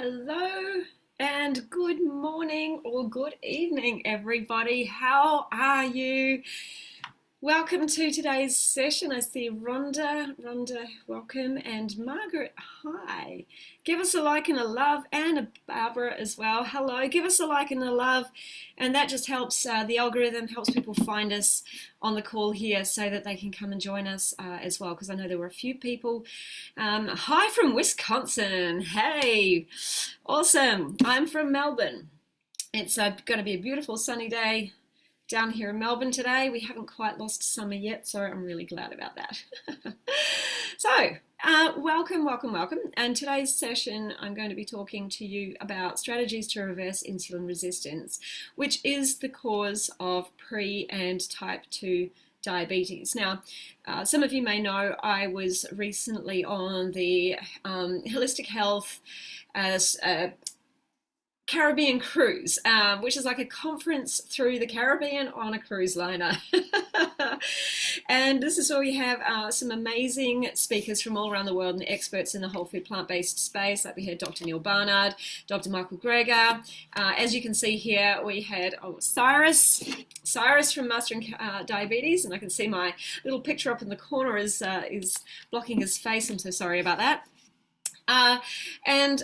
Hello and good morning or good evening, everybody. How are you? Welcome to today's session. I see Rhonda, welcome, and Margaret, hi. Give us a like and a love, and a Barbara as well. Hello, give us a like and a love, and that just helps the algorithm, helps people find us on the call here so that they can come and join us as well, because I know there were a few people. Hi from Wisconsin. Hey, awesome. I'm from Melbourne. It's going to be a beautiful sunny day down here in Melbourne today. We haven't quite lost summer yet, so I'm really glad about that. So, welcome. And today's session, I'm going to be talking to you about strategies to reverse insulin resistance, which is the cause of pre and type 2 diabetes. Now, some of you may know I was recently on the Holistic Health Caribbean cruise, which is like a conference through the Caribbean on a cruise liner. And this is where we have some amazing speakers from all around the world and experts in the whole food plant-based space. Like we had Dr. Neil Barnard, Dr. Michael Greger. As you can see here, we had Cyrus from Mastering Diabetes, and I can see my little picture up in the corner is blocking his face. I'm so sorry about that. And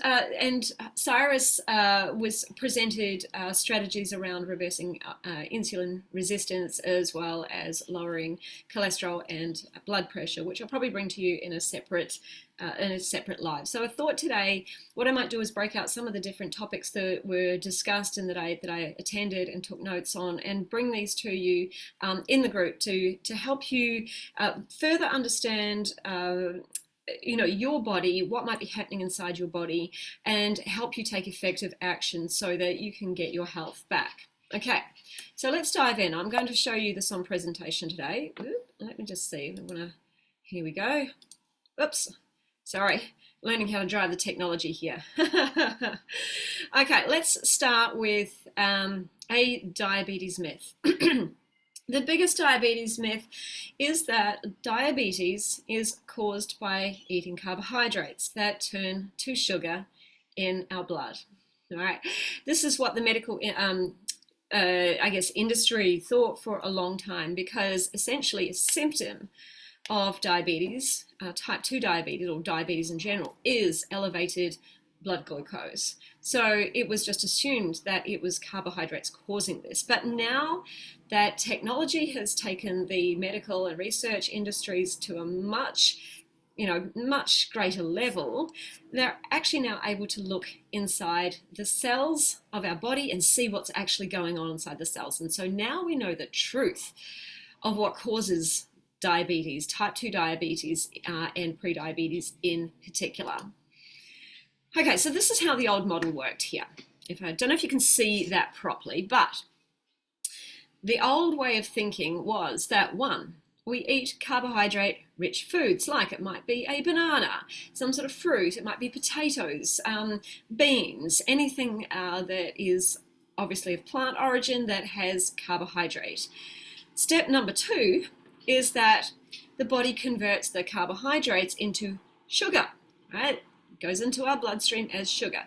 Cyrus was presented strategies around reversing insulin resistance, as well as lowering cholesterol and blood pressure, which I'll probably bring to you in a separate live. So I thought today what I might do is break out some of the different topics that were discussed and that I attended and took notes on, and bring these to you in the group to help you further understand your body, what might be happening inside your body, and help you take effective action so that you can get your health back. Okay, so let's dive in. I'm going to show you this on presentation today. Let me just see. Here we go. Oops, sorry. Learning how to drive the technology here. Okay, let's start with a diabetes myth. The biggest diabetes myth is that diabetes is caused by eating carbohydrates that turn to sugar in our blood. All right, this is what the medical, industry thought for a long time, because essentially a symptom of diabetes, type 2 diabetes, or diabetes in general, is elevated blood glucose. So it was just assumed that it was carbohydrates causing this. But now that technology has taken the medical and research industries to a much greater level, they're actually now able to look inside the cells of our body and see what's actually going on inside the cells. And so now we know the truth of what causes diabetes, type 2 diabetes, and prediabetes in particular. Okay, so this is how the old model worked here. I don't know if you can see that properly, but the old way of thinking was that, one, we eat carbohydrate-rich foods, like it might be a banana, some sort of fruit, it might be potatoes, beans, anything that is obviously of plant origin that has carbohydrate. Step number 2 is that the body converts the carbohydrates into sugar, right? Goes into our bloodstream as sugar.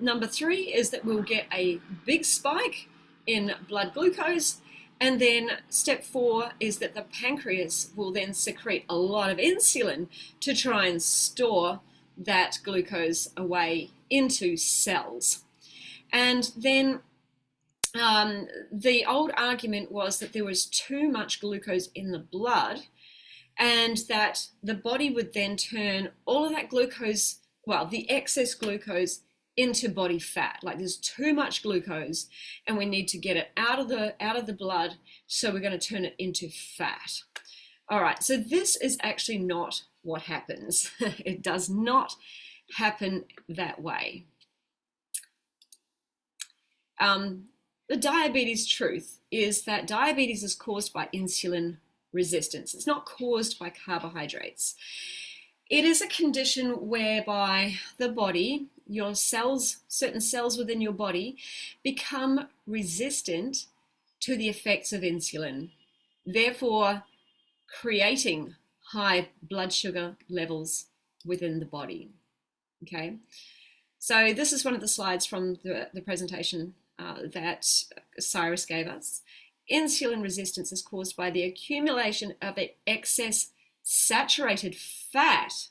Number 3 is that we'll get a big spike in blood glucose, and then step 4 is that the pancreas will then secrete a lot of insulin to try and store that glucose away into cells. And then the old argument was that there was too much glucose in the blood, and that the body would then turn all of that glucose, the excess glucose, into body fat. Like there's too much glucose and we need to get it out of the blood, so we're going to turn it into fat. All right, so this is actually not what happens. It does not happen that way. The diabetes truth is that diabetes is caused by insulin resistance. It's not caused by carbohydrates. It is a condition whereby the body, your cells, certain cells within your body, become resistant to the effects of insulin, therefore creating high blood sugar levels within the body. Okay, So this is one of the slides from the presentation that Cyrus gave us. Insulin resistance is caused by the accumulation of excess saturated fat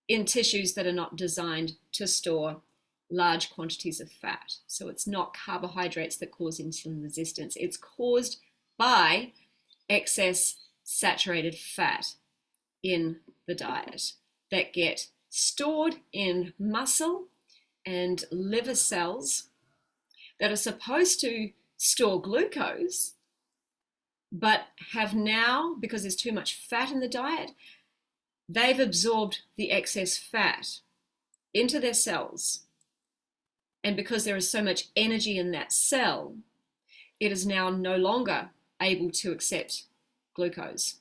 in tissues that are not designed to store large quantities of fat. So it's not carbohydrates that cause insulin resistance. It's caused by excess saturated fat in the diet that get stored in muscle and liver cells that are supposed to store glucose, but have now, because there's too much fat in the diet, they've absorbed the excess fat into their cells. And because there is so much energy in that cell, it is now no longer able to accept glucose.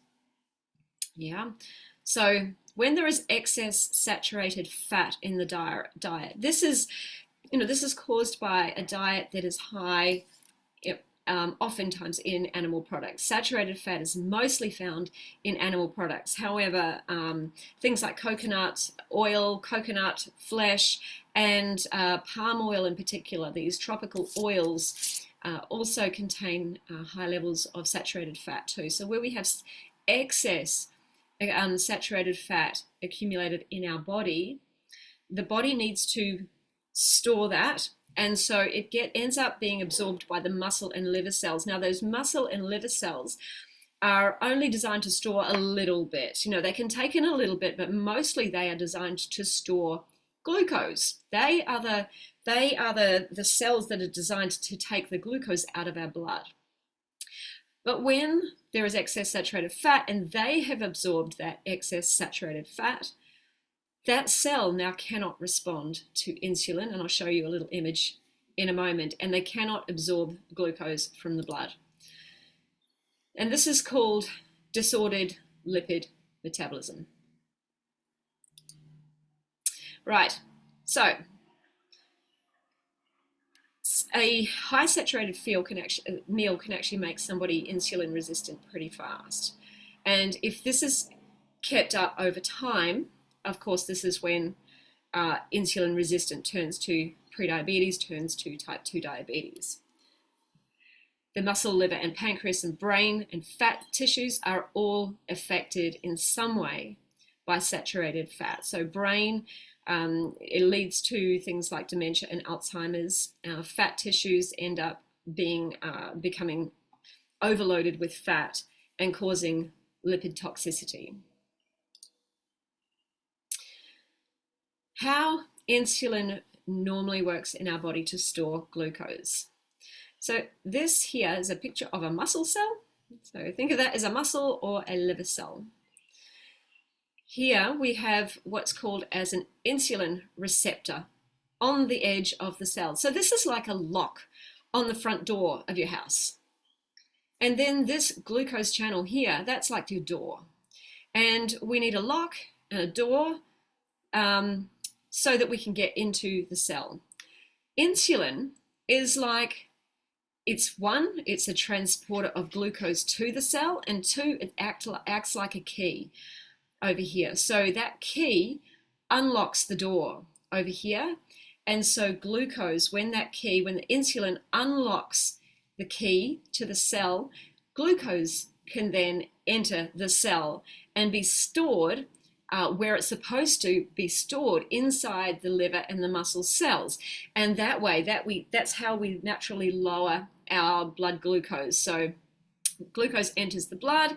Yeah. So when there is excess saturated fat in the diet, this is caused by a diet that is high, oftentimes in animal products. Saturated fat is mostly found in animal products. However, things like coconut oil, coconut flesh, and palm oil in particular, these tropical oils, also contain high levels of saturated fat too. So where we have excess saturated fat accumulated in our body, the body needs to store that, and so it ends up being absorbed by the muscle and liver cells. Now those muscle and liver cells are only designed to store a little bit. They can take in a little bit, but mostly they are designed to store glucose. They are the cells that are designed to take the glucose out of our blood. But when there is excess saturated fat and they have absorbed that excess saturated fat, that cell now cannot respond to insulin, and I'll show you a little image in a moment, and they cannot absorb glucose from the blood. And this is called disordered lipid metabolism. Right, so a high saturated meal can actually make somebody insulin resistant pretty fast. And if this is kept up over time, of course, this is when insulin resistant turns to prediabetes, turns to type 2 diabetes. The muscle, liver, and pancreas and brain and fat tissues are all affected in some way by saturated fat. So brain, it leads to things like dementia and Alzheimer's. Fat tissues end up becoming overloaded with fat and causing lipid toxicity. How insulin normally works in our body to store glucose. So this here is a picture of a muscle cell. So think of that as a muscle or a liver cell. Here we have what's called as an insulin receptor on the edge of the cell. So this is like a lock on the front door of your house. And then this glucose channel here, that's like your door. And we need a lock and a door so that we can get into the cell. Insulin is like, it's a transporter of glucose to the cell, and two, it acts like a key over here. So that key unlocks the door over here. And so glucose, when the insulin unlocks the key to the cell, glucose can then enter the cell and be stored where it's supposed to be stored, inside the liver and the muscle cells. And that way, that's how we naturally lower our blood glucose. So glucose enters the blood,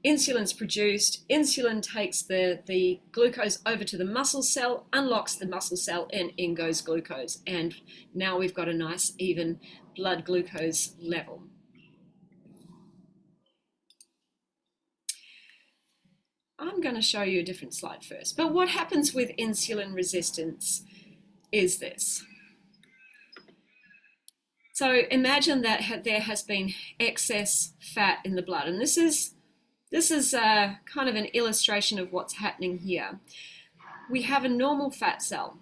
insulin's produced, insulin takes the glucose over to the muscle cell, unlocks the muscle cell, and in goes glucose. And now we've got a nice even blood glucose level. I'm going to show you a different slide first. But what happens with insulin resistance is this. So imagine that there has been excess fat in the blood. And this is kind of an illustration of what's happening here. We have a normal fat cell.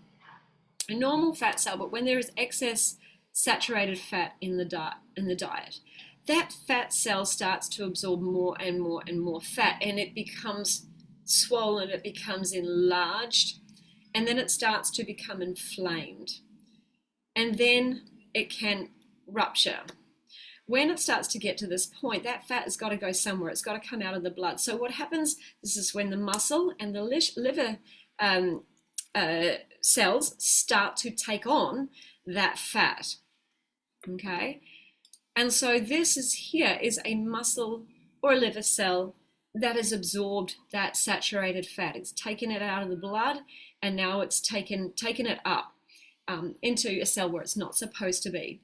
But when there is excess saturated fat in the diet, that fat cell starts to absorb more and more and more fat, and it becomes swollen, it becomes enlarged, and then it starts to become inflamed, and then it can rupture. When it starts to get to this point, that fat has got to go somewhere. It's got to come out of the blood. So what happens, this is when the muscle and the liver cells start to take on that fat, okay? And so this is a muscle or a liver cell that has absorbed that saturated fat. It's taken it out of the blood, and now it's taken it up into a cell where it's not supposed to be.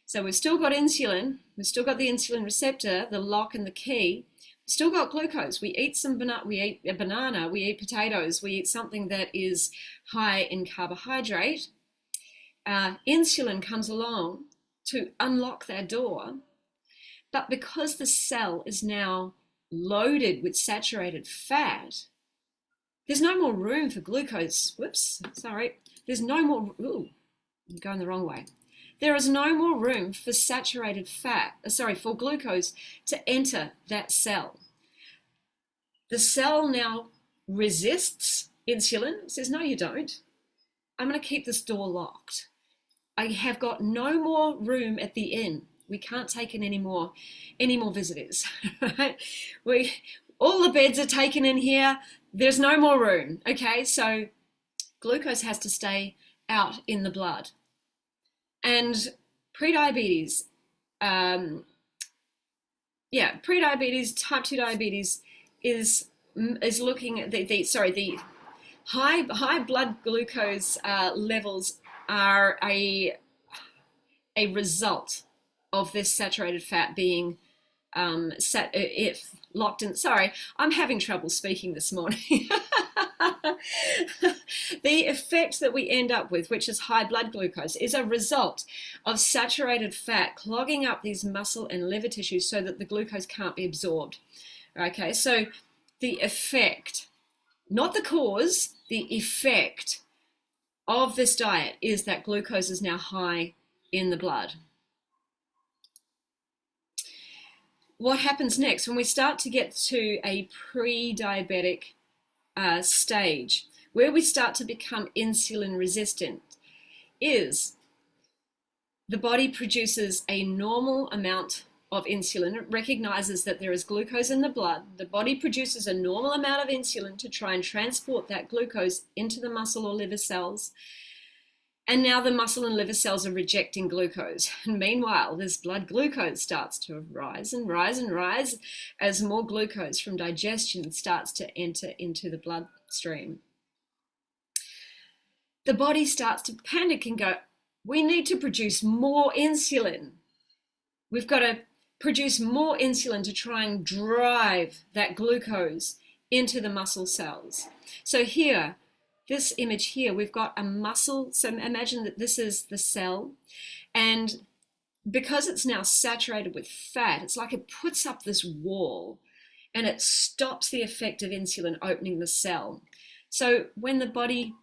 So we've still got insulin, we've still got the insulin receptor, the lock and the key. We've still got glucose. We eat we eat a banana, we eat potatoes, we eat something that is high in carbohydrate. Insulin comes along to unlock that door, but because the cell is now loaded with saturated fat, there's no more room for glucose. Whoops, sorry. There's no more, I'm going the wrong way. There is no more room for saturated fat, for glucose to enter that cell. The cell now resists insulin, says, no, you don't. I'm going to keep this door locked. I have got no more room at the inn. We can't take in any more visitors. Right? All the beds are taken in here. There's no more room. Okay, so glucose has to stay out in the blood. And prediabetes, type 2 diabetes is looking at the high blood glucose levels are a result of this saturated fat being locked in. Sorry, I'm having trouble speaking this morning. The effect that we end up with, which is high blood glucose, is a result of saturated fat clogging up these muscle and liver tissues so that the glucose can't be absorbed. Okay, so the effect, not the cause, the effect of this diet is that glucose is now high in the blood. What happens next when we start to get to a pre-diabetic stage, where we start to become insulin resistant, is the body produces a normal amount of insulin. It recognizes that there is glucose in the blood. The body produces a normal amount of insulin to try and transport that glucose into the muscle or liver cells. And now the muscle and liver cells are rejecting glucose. And meanwhile, this blood glucose starts to rise and rise and rise as more glucose from digestion starts to enter into the bloodstream. The body starts to panic and go, we need to produce more insulin. We've got to produce more insulin to try and drive that glucose into the muscle cells. So here, this image here, we've got a muscle. So imagine that this is the cell. And because it's now saturated with fat, it's like it puts up this wall and it stops the effect of insulin opening the cell. So when the body,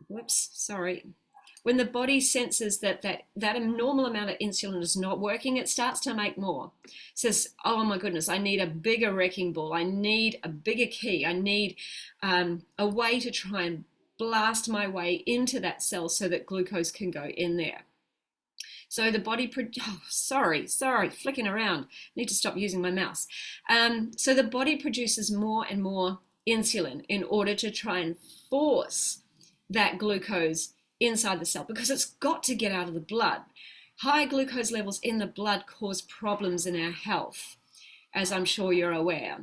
when the body senses that normal amount of insulin is not working, it starts to make more. It says, oh my goodness, I need a bigger wrecking ball. I need a bigger key. I need a way to try and blast my way into that cell so that glucose can go in there. So the body, flicking around. Need to stop using my mouse. So the body produces more and more insulin in order to try and force that glucose inside the cell, because it's got to get out of the blood. High glucose levels in the blood cause problems in our health, as I'm sure you're aware.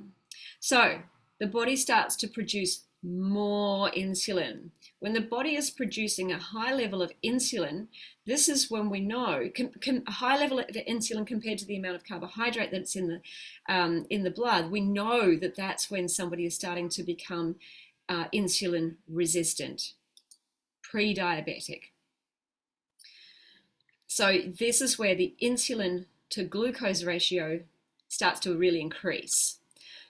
So the body starts to produce more insulin. When the body is producing a high level of insulin, this is when we know a high level of insulin compared to the amount of carbohydrate that's in the blood. We know that that's when somebody is starting to become insulin resistant, pre-diabetic. So this is where the insulin to glucose ratio starts to really increase.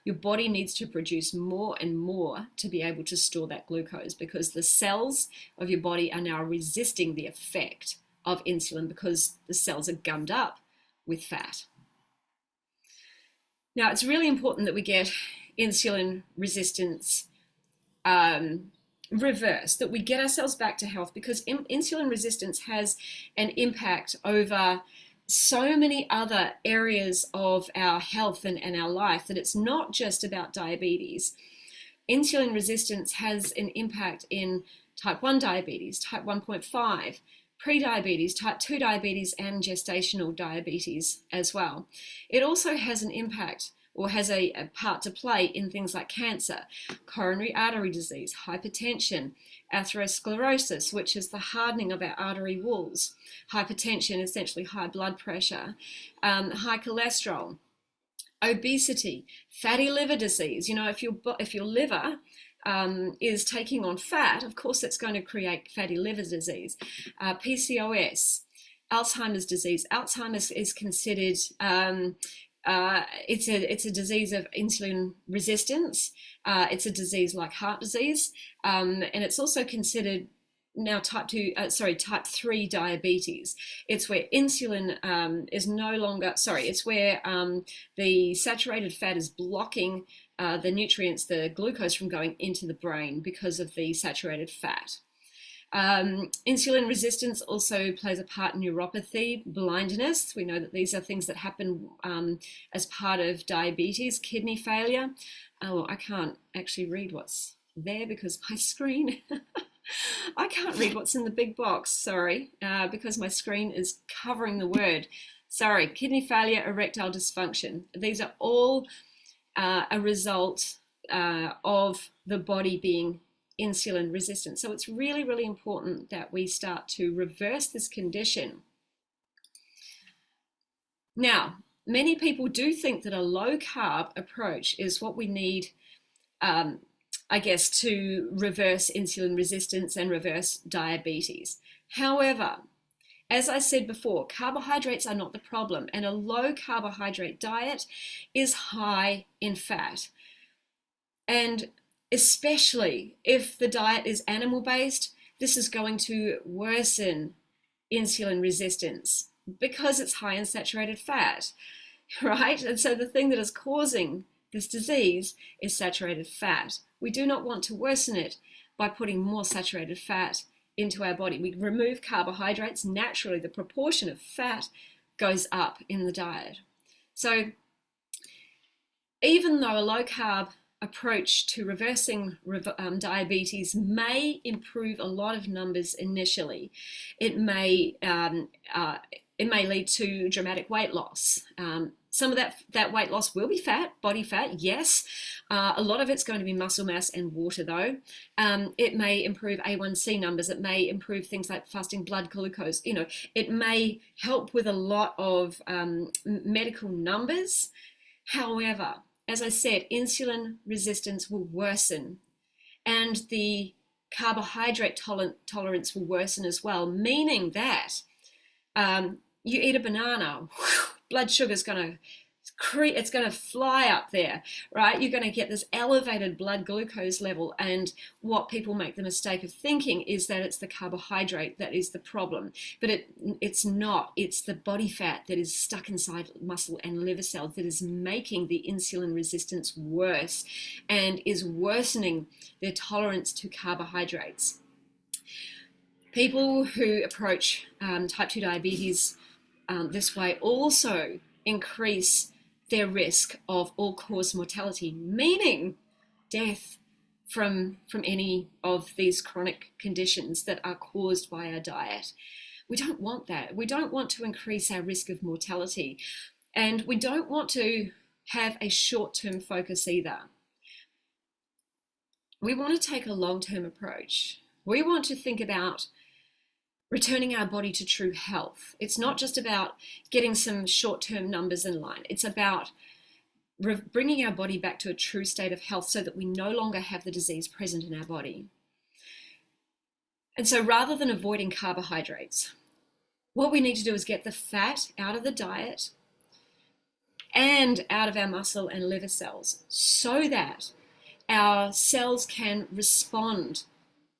Your body needs to produce more and more to be able to store that glucose, because the cells of your body are now resisting the effect of insulin because the cells are gummed up with fat. Now, it's really important that we get insulin resistance reverse, that we get ourselves back to health, because insulin resistance has an impact over so many other areas of our health and our life, that it's not just about diabetes. Insulin resistance has an impact in type 1 diabetes, type 1.5, pre-diabetes, type 2 diabetes, and gestational diabetes as well. It also has an impact, or has a part to play, in things like cancer, coronary artery disease, hypertension, atherosclerosis, which is the hardening of our artery walls, hypertension, essentially high blood pressure, high cholesterol, obesity, fatty liver disease. You know, if your liver is taking on fat, of course that's going to create fatty liver disease. PCOS, Alzheimer's disease. Alzheimer's is considered it's a disease of insulin resistance. It's a disease like heart disease, and it's also considered now type 3 diabetes. It's where insulin is no longer, it's where the saturated fat is blocking the nutrients, the glucose, from going into the brain because of the saturated fat. Insulin resistance also plays a part in neuropathy, blindness. We know that these are things that happen as part of diabetes, kidney failure. Oh, I can't actually read what's there because my screen, I can't read what's in the big box, sorry, because my screen is covering the word. Sorry, kidney failure, erectile dysfunction. These are all a result of the body being insulin resistant. So it's really, really important that we start to reverse this condition. Now, many people do think that a low carb approach is what we need, I guess, to reverse insulin resistance and reverse diabetes. However, as I said before, carbohydrates are not the problem, and a low carbohydrate diet is high in fat. And especially if the diet is animal-based, this is going to worsen insulin resistance because it's high in saturated fat, right? And so the thing that is causing this disease is saturated fat. We do not want to worsen it by putting more saturated fat into our body. We remove carbohydrates, naturally the proportion of fat goes up in the diet. So even though a low carb approach to reversing diabetes may improve a lot of numbers initially, it may lead to dramatic weight loss. Some of that weight loss will be fat, body fat, yes. A lot of it's going to be muscle mass and water though. It may improve A1C numbers. It may improve things like fasting blood glucose. You know, it may help with a lot of medical numbers. However, as I said, insulin resistance will worsen, and the carbohydrate tolerance will worsen as well, meaning that you eat a banana, blood sugar is going to fly up there, right? You're going to get this elevated blood glucose level, and what people make the mistake of thinking is that it's the carbohydrate that is the problem, but it's not. It's the body fat that is stuck inside muscle and liver cells that is making the insulin resistance worse and is worsening their tolerance to carbohydrates. People who approach type 2 diabetes this way also increase their risk of all-cause mortality, meaning death from any of these chronic conditions that are caused by our diet. We don't want that. We don't want to increase our risk of mortality, and we don't want to have a short-term focus either. We want to take a long-term approach. We want to think about returning our body to true health. It's not just about getting some short-term numbers in line. It's about bringing our body back to a true state of health so that we no longer have the disease present in our body. And so rather than avoiding carbohydrates, what we need to do is get the fat out of the diet and out of our muscle and liver cells so that our cells can respond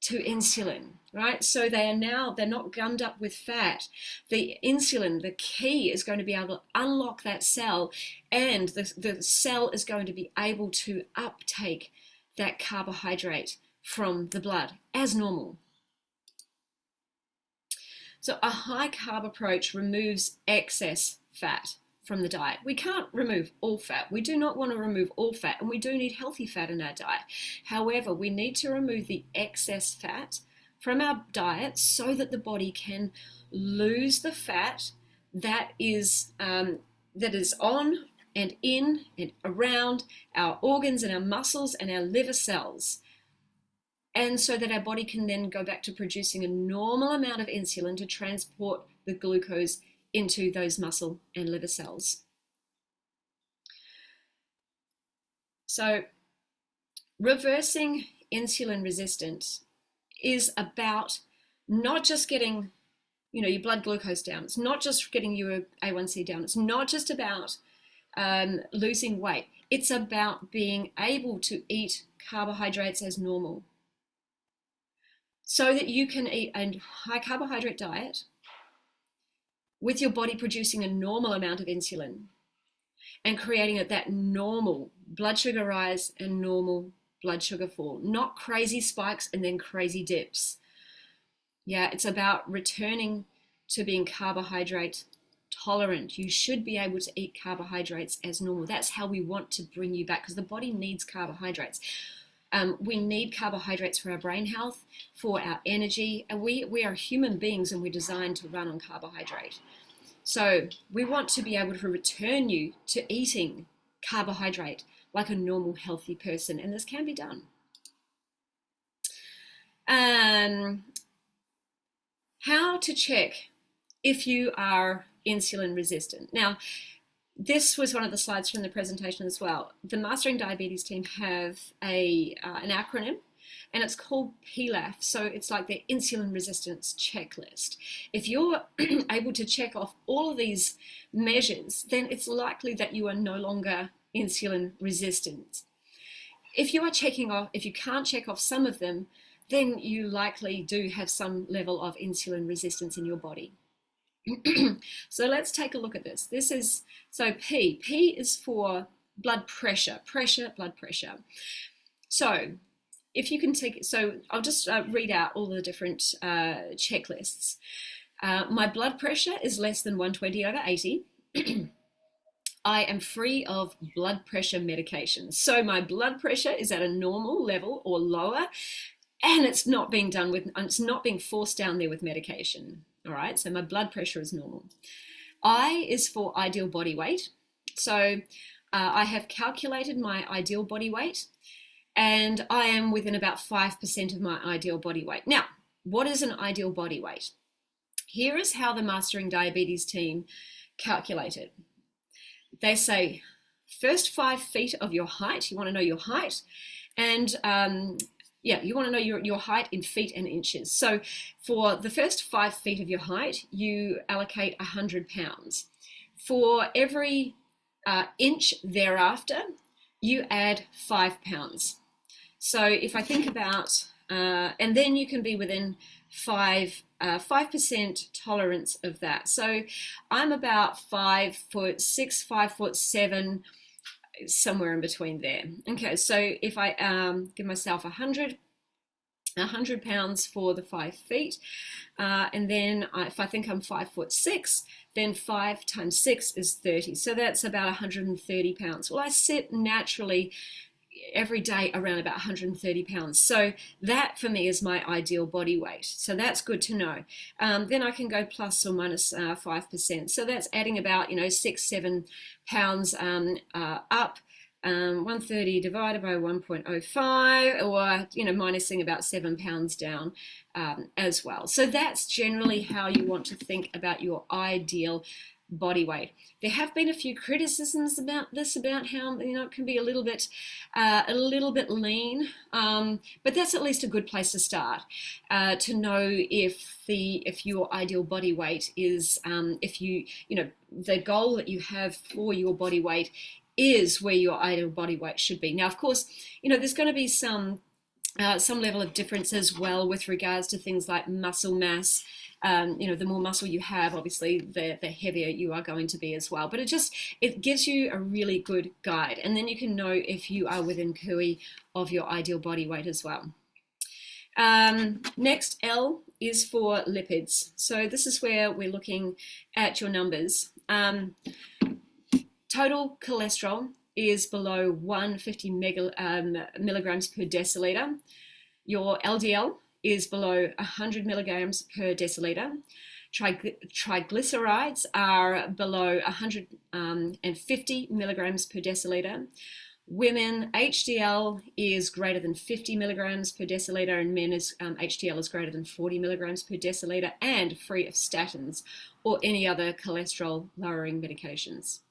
to insulin, right? So they're not gummed up with fat. The insulin, the key, is going to be able to unlock that cell, and the cell is going to be able to uptake that carbohydrate from the blood as normal. So a high carb approach removes excess fat from the diet. We can't remove all fat. We do not want to remove all fat, and we do need healthy fat in our diet. However, we need to remove the excess fat from our diet so that the body can lose the fat that is on and in and around our organs and our muscles and our liver cells. And so that our body can then go back to producing a normal amount of insulin to transport the glucose into those muscle and liver cells. So reversing insulin resistance is about not just getting your blood glucose down. It's not just getting your A1C down. It's not just about losing weight. It's about being able to eat carbohydrates as normal, so that you can eat a high carbohydrate diet with your body producing a normal amount of insulin and creating that normal blood sugar rise and normal blood sugar fall, not crazy spikes and then crazy dips. Yeah, it's about returning to being carbohydrate tolerant. You should be able to eat carbohydrates as normal. That's how we want to bring you back, because the body needs carbohydrates. We need carbohydrates for our brain health, for our energy, and we are human beings and we're designed to run on carbohydrate. So we want to be able to return you to eating carbohydrate like a normal, healthy person, and this can be done. How to check if you are insulin resistant. Now, this was one of the slides from the presentation as well. The Mastering Diabetes team have an acronym, and it's called PLAF. So it's like the insulin resistance checklist. If you're able to check off all of these measures, then it's likely that you are no longer insulin resistant. If you can't check off some of them, then you likely do have some level of insulin resistance in your body. So let's take a look at this. P is for blood pressure, blood pressure. So if you can I'll just read out all the different checklists. My blood pressure is less than 120/80. I am free of blood pressure medication. So my blood pressure is at a normal level or lower, and it's not being forced down there with medication. All right, so my blood pressure is normal. I is for ideal body weight. So I have calculated my ideal body weight, and I am within about 5% of my ideal body weight. Now, what is an ideal body weight? Here is how the Mastering Diabetes team calculate it. They say, first 5 feet of your height, you want to know your height, and you want to know your height in feet and inches. So for the first 5 feet of your height, you allocate 100 pounds. For every inch thereafter, you add 5 pounds. So if I think about, and then you can be within 5% tolerance of that. So I'm about 5'6", 5'7", somewhere in between there. Okay, so if I give myself 100 pounds for the 5 feet, and then if I think I'm 5'6", then 5 times 6 is 30. So that's about 130 pounds. Well, I sit naturally every day around about 130 pounds. So that for me is my ideal body weight. So that's good to know. Then I can go plus or minus 5%. So that's adding about 6-7 pounds up. 130 divided by 1.05, or minusing about 7 pounds down as well. So that's generally how you want to think about your ideal body weight. There have been a few criticisms about this, about how it can be a little bit lean, but that's at least a good place to start to know if your ideal body weight is the goal that you have for your body weight is where your ideal body weight should be. Now, of course, there's going to be some level of difference as well with regards to things like muscle mass. The more muscle you have, obviously, the heavier you are going to be as well. But it gives you a really good guide, and then you can know if you are within cooey of your ideal body weight as well. Next, L is for lipids. So this is where we're looking at your numbers. Total cholesterol is below 150 milligrams per deciliter. Your LDL is below 100 milligrams per deciliter. Triglycerides are below 150 milligrams per deciliter. Women, HDL is greater than 50 milligrams per deciliter, and men HDL is greater than 40 milligrams per deciliter, and free of statins or any other cholesterol lowering medications.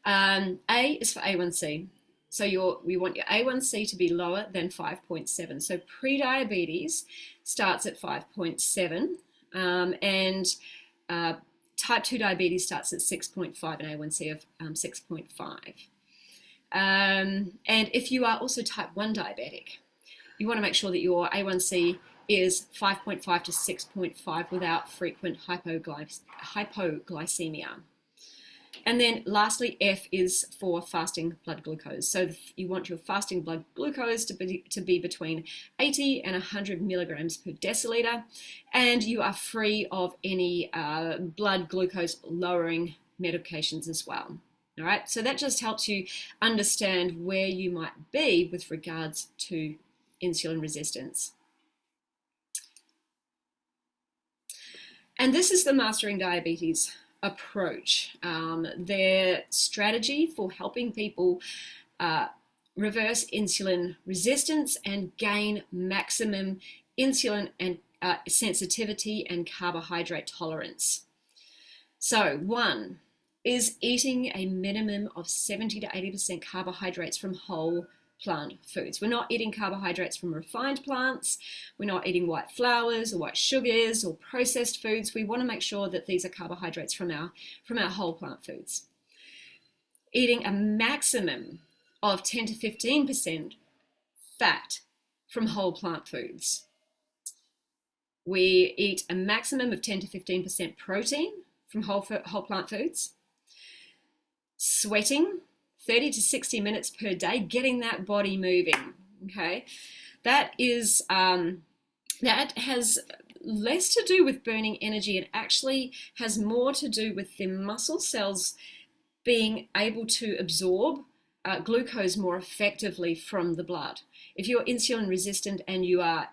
A is for A1C. So we want your A1C to be lower than 5.7. So pre-diabetes starts at 5.7, and type 2 diabetes starts at 6.5, and A1C of 6.5. And if you are also type 1 diabetic, you want to make sure that your A1C is 5.5 to 6.5 without frequent hypoglycemia. And then lastly, F is for fasting blood glucose. So you want your fasting blood glucose to be between 80 and 100 milligrams per deciliter, and you are free of any blood glucose lowering medications as well. All right, so that just helps you understand where you might be with regards to insulin resistance. And this is the Mastering Diabetes approach, their strategy for helping people reverse insulin resistance and gain maximum insulin and sensitivity and carbohydrate tolerance. So 1 is eating a minimum of 70 to 80% carbohydrates from whole plant foods. We're not eating carbohydrates from refined plants. We're not eating white flours or white sugars or processed foods. We want to make sure that these are carbohydrates from our whole plant foods. Eating a maximum of 10 to 15% fat from whole plant foods. We eat a maximum of 10 to 15% protein from whole plant foods. Sweating 30 to 60 minutes per day, getting that body moving. Okay, that has less to do with burning energy. It actually has more to do with the muscle cells being able to absorb glucose more effectively from the blood. If you're insulin resistant and you're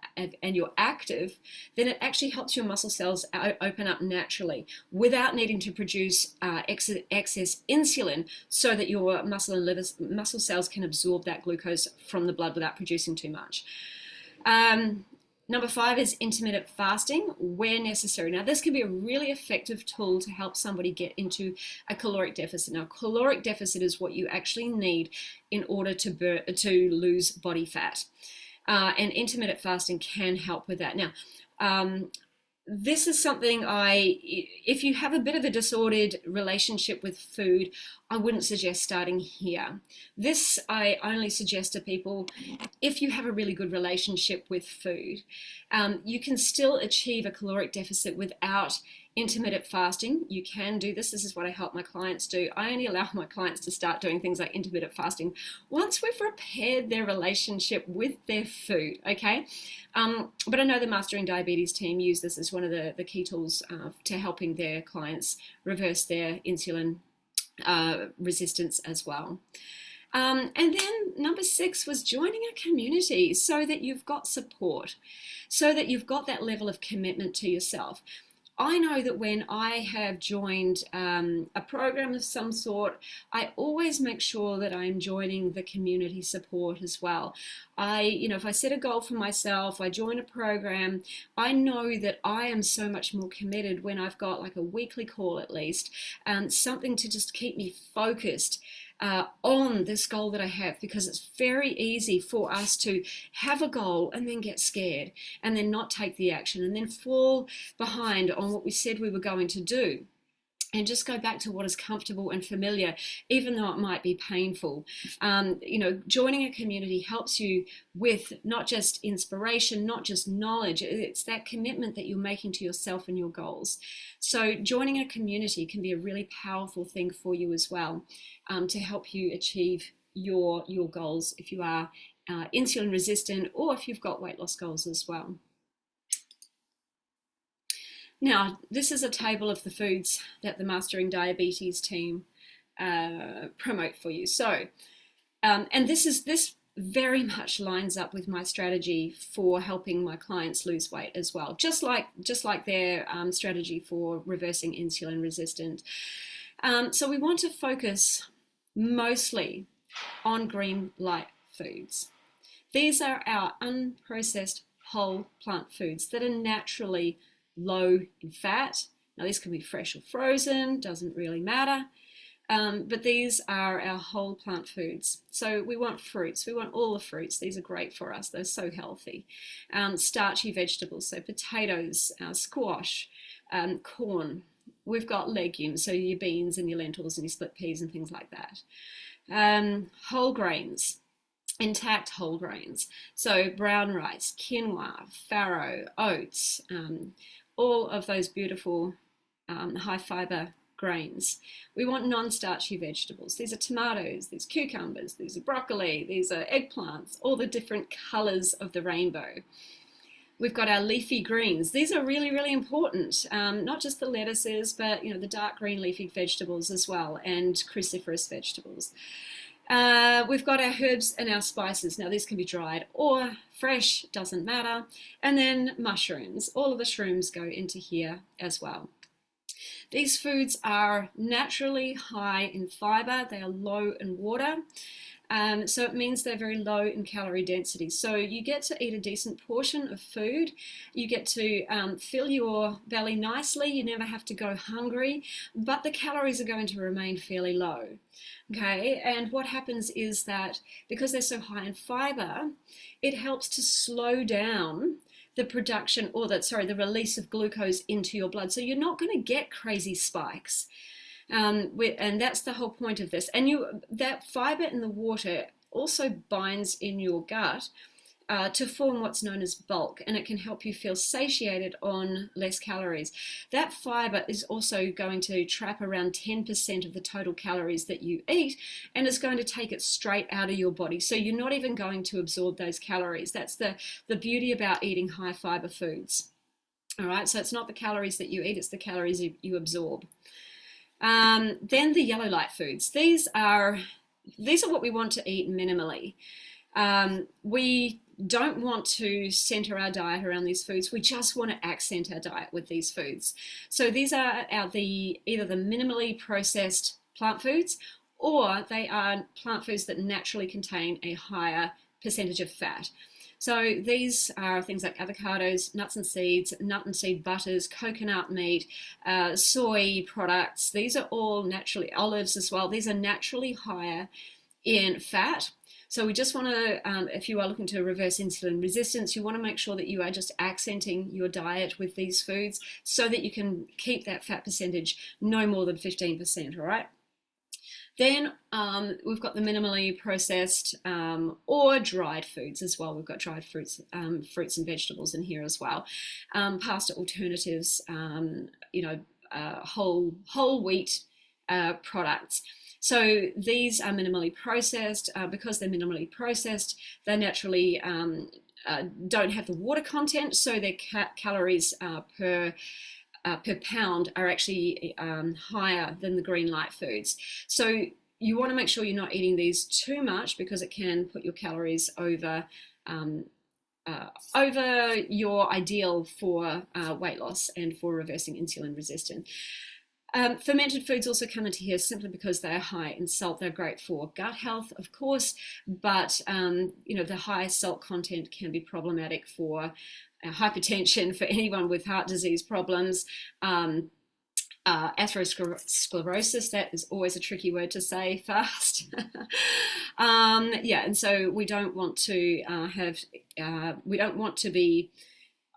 active, then it actually helps your muscle cells open up naturally without needing to produce excess insulin, so that your muscle cells can absorb that glucose from the blood without producing too much. Number 5 is intermittent fasting where necessary. Now, this can be a really effective tool to help somebody get into a caloric deficit. Now, caloric deficit is what you actually need in order to lose body fat. And intermittent fasting can help with that. Now, this is something if you have a bit of a disordered relationship with food, I wouldn't suggest starting here. This I only suggest to people if you have a really good relationship with food. You can still achieve a caloric deficit without intermittent fasting. You can do this. This is what I help my clients do. I only allow my clients to start doing things like intermittent fasting once we've repaired their relationship with their food, okay? But I know the Mastering Diabetes team use this as one of the key tools to helping their clients reverse their insulin resistance as well. And then number 6 was joining a community so that you've got support, so that you've got that level of commitment to yourself. I know that when I have joined a program of some sort, I always make sure that I'm joining the community support as well. If I set a goal for myself, I join a program, I know that I am so much more committed when I've got like a weekly call at least, something to just keep me focused on this goal that I have, because it's very easy for us to have a goal and then get scared and then not take the action and then fall behind on what we said we were going to do and just go back to what is comfortable and familiar, even though it might be painful. Joining a community helps you with not just inspiration, not just knowledge, it's that commitment that you're making to yourself and your goals. So joining a community can be a really powerful thing for you as well, to help you achieve your goals if you are insulin resistant, or if you've got weight loss goals as well. Now, this is a table of the foods that the Mastering Diabetes team promote for you. So, and this very much lines up with my strategy for helping my clients lose weight as well, just like their strategy for reversing insulin resistance. So we want to focus mostly on green light foods. These are our unprocessed whole plant foods that are naturally low in fat. Now, these can be fresh or frozen, doesn't really matter. But these are our whole plant foods. So we want fruits. We want all the fruits. These are great for us. They're so healthy. Starchy vegetables, so potatoes, squash, corn. We've got legumes, so your beans and your lentils and your split peas and things like that. Whole grains. Intact whole grains, so brown rice, quinoa, farro, oats, all of those beautiful high fiber grains. We want non-starchy vegetables. These are tomatoes, these cucumbers, these are broccoli, these are eggplants, all the different colors of the rainbow. We've got our leafy greens. These are really, really important. Not just the lettuces, but the dark green leafy vegetables as well, and cruciferous vegetables. We've got our herbs and our spices. Now, these can be dried or fresh, doesn't matter. And then mushrooms. All of the shrooms go into here as well. These foods are naturally high in fiber. They are low in water. So it means they're very low in calorie density. So you get to eat a decent portion of food. You get to fill your belly nicely. You never have to go hungry, but the calories are going to remain fairly low. Okay, and what happens is that because they're so high in fiber, it helps to slow down the production or the release of glucose into your blood. So you're not going to get crazy spikes. And that's the whole point of this. And that fiber in the water also binds in your gut to form what's known as bulk, and it can help you feel satiated on less calories. That fiber is also going to trap around 10% of the total calories that you eat, and is going to take it straight out of your body. So you're not even going to absorb those calories. That's the beauty about eating high fiber foods. All right, so it's not the calories that you eat, it's the calories you absorb. Then the yellow light foods. These are what we want to eat minimally. We don't want to center our diet around these foods. We just want to accent our diet with these foods. So these are either the minimally processed plant foods, or they are plant foods that naturally contain a higher percentage of fat. So these are things like avocados, nuts and seeds, nut and seed butters, coconut meat, soy products. These are all naturally, olives as well. These are naturally higher in fat. So we just want to, if you are looking to reverse insulin resistance, you want to make sure that you are just accenting your diet with these foods so that you can keep that fat percentage no more than 15%, all right? Then we've got the minimally processed or dried foods as well. We've got dried fruits and vegetables in here as well. Pasta alternatives, whole wheat products. So these are minimally processed. Because they're minimally processed, they naturally don't have the water content, so their calories per pound are actually higher than the green light foods. So you want to make sure you're not eating these too much, because it can put your calories over your ideal for weight loss and for reversing insulin resistance. Fermented foods also come into here simply because they are high in salt. They're great for gut health, of course, but the high salt content can be problematic for hypertension, for anyone with heart disease problems, atherosclerosis. That is always a tricky word to say fast. And so we don't want to be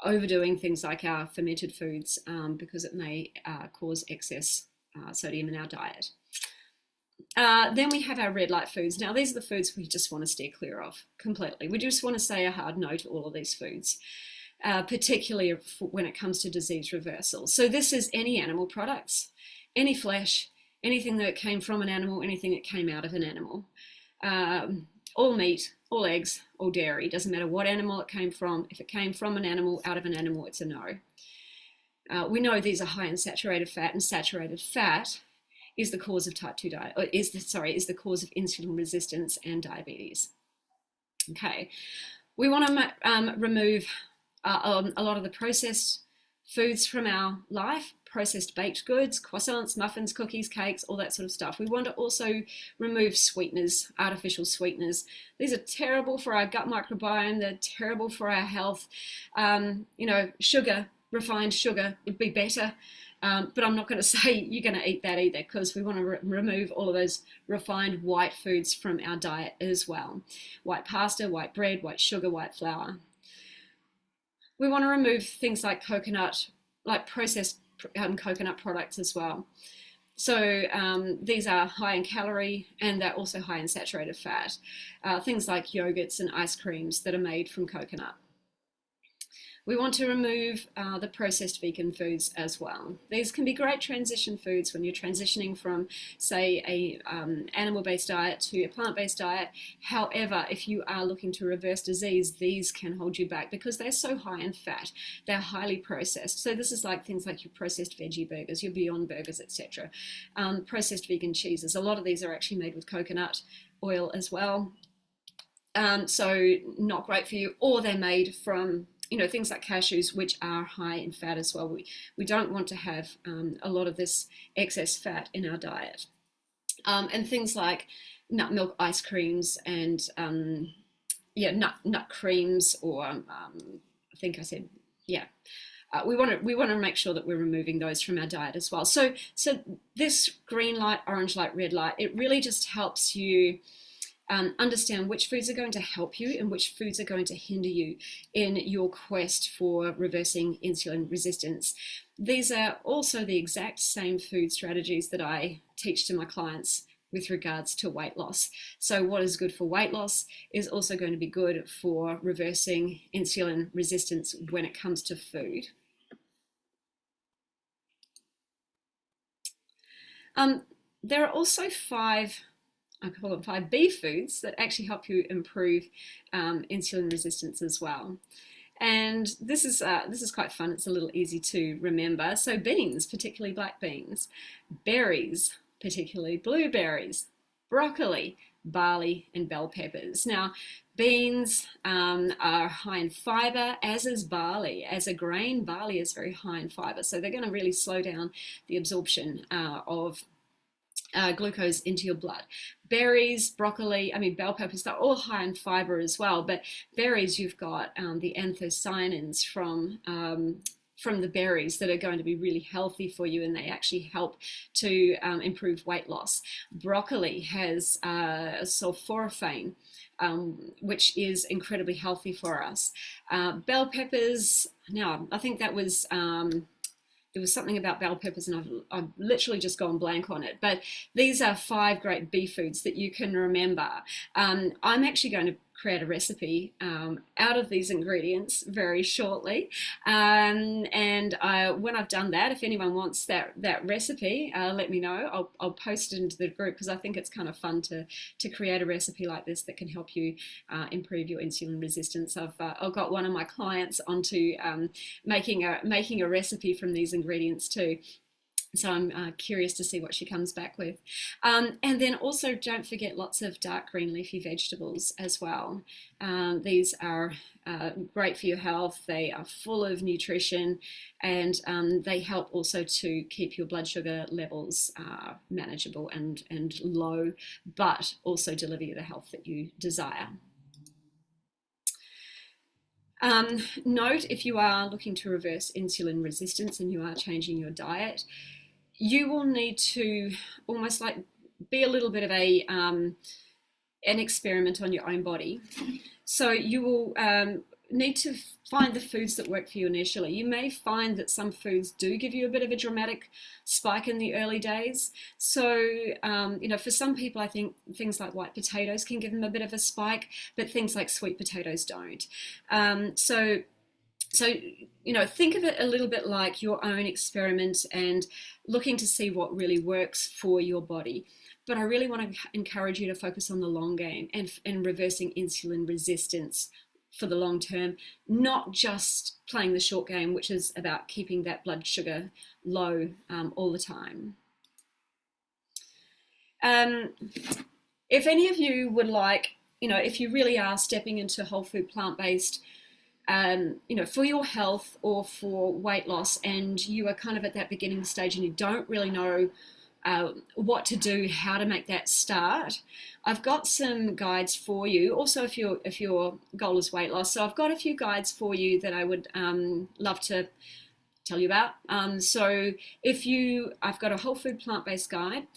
overdoing things like our fermented foods because it may cause excess sodium in our diet. Then we have our red light foods. Now, these are the foods we just want to steer clear of completely. We just want to say a hard no to all of these foods, particularly when it comes to disease reversal. So this is any animal products, any flesh, anything that came from an animal, anything that came out of an animal. all meat, all eggs, all dairy. Doesn't matter what animal it came from. If it came from an animal, out of an animal, it's a no. We know these are high in saturated fat, and saturated fat is the cause of type 2 is the cause of insulin resistance and diabetes. Okay, we want to remove a lot of the processed foods from our life, processed baked goods, croissants, muffins, cookies, cakes, all that sort of stuff. We want to also remove sweeteners, artificial sweeteners. These are terrible for our gut microbiome. They're terrible for our health. Sugar, refined sugar would be better. But I'm not going to say you're going to eat that either, because we want to remove all of those refined white foods from our diet as well. White pasta, white bread, white sugar, white flour. We want to remove things like coconut, like processed coconut products as well. So these are high in calorie, and they're also high in saturated fat. Things like yogurts and ice creams that are made from coconut. We want to remove the processed vegan foods as well. These can be great transition foods when you're transitioning from, say, a animal-based diet to a plant-based diet. However, if you are looking to reverse disease, these can hold you back because they're so high in fat. They're highly processed. So this is like things like your processed veggie burgers, your Beyond Burgers, etc. Processed vegan cheeses. A lot of these are actually made with coconut oil as well. So not great for you. Or they're made from things like cashews, which are high in fat as well. We don't want to have a lot of this excess fat in our diet. And things like nut milk ice creams and nut creams, or I think I said, we want to make sure that we're removing those from our diet as well. So this green light, orange light, red light, it really just helps you understand which foods are going to help you and which foods are going to hinder you in your quest for reversing insulin resistance. These are also the exact same food strategies that I teach to my clients with regards to weight loss. So what is good for weight loss is also going to be good for reversing insulin resistance when it comes to food. There are also I call them 5 B foods that actually help you improve insulin resistance as well. And this is quite fun. It's a little easy to remember. So beans, particularly black beans, berries, particularly blueberries, broccoli, barley, and bell peppers. Now, beans are high in fiber, as is barley. As a grain, barley is very high in fiber. So they're going to really slow down the absorption of glucose into your blood. Berries, broccoli, bell peppers, they're all high in fiber as well. But berries, you've got the anthocyanins from the berries that are going to be really healthy for you, and they actually help to improve weight loss. Broccoli has sulforaphane, which is incredibly healthy for us. Bell peppers, now I think that was there was something about bell peppers, and I've literally just gone blank on it. But these are 5 great B foods that you can remember. I'm actually going to create a recipe out of these ingredients very shortly. And when I've done that, if anyone wants that recipe, let me know. I'll post it into the group, because I think it's kind of fun to create a recipe like this that can help you improve your insulin resistance. I've got one of my clients onto making a recipe from these ingredients too. So I'm curious to see what she comes back with. And then also, don't forget lots of dark green leafy vegetables as well. These are great for your health. They are full of nutrition, and they help also to keep your blood sugar levels manageable and low, but also deliver you the health that you desire. Note, if you are looking to reverse insulin resistance and you are changing your diet, you will need to almost like be a little bit of an experiment on your own body. So you will need to find the foods that work for you initially. You may find that some foods do give you a bit of a dramatic spike in the early days. So, for some people, I think things like white potatoes can give them a bit of a spike, but things like sweet potatoes don't. So So, think of it a little bit like your own experiment and looking to see what really works for your body. But I really want to encourage you to focus on the long game and reversing insulin resistance for the long term, not just playing the short game, which is about keeping that blood sugar low all the time. If any of you would like, if you really are stepping into whole food plant-based, for your health or for weight loss, and you are kind of at that beginning stage and you don't really know what to do, how to make that start, I've got some guides for you. Also, if your goal is weight loss, so I've got a few guides for you that I would love to tell you about. So I've got a whole food plant-based guide.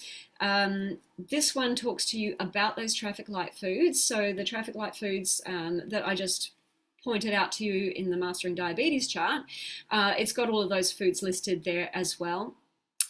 This one talks to you about those traffic light foods. So the traffic light foods that I just pointed out to you in the Mastering Diabetes chart, it's got all of those foods listed there as well.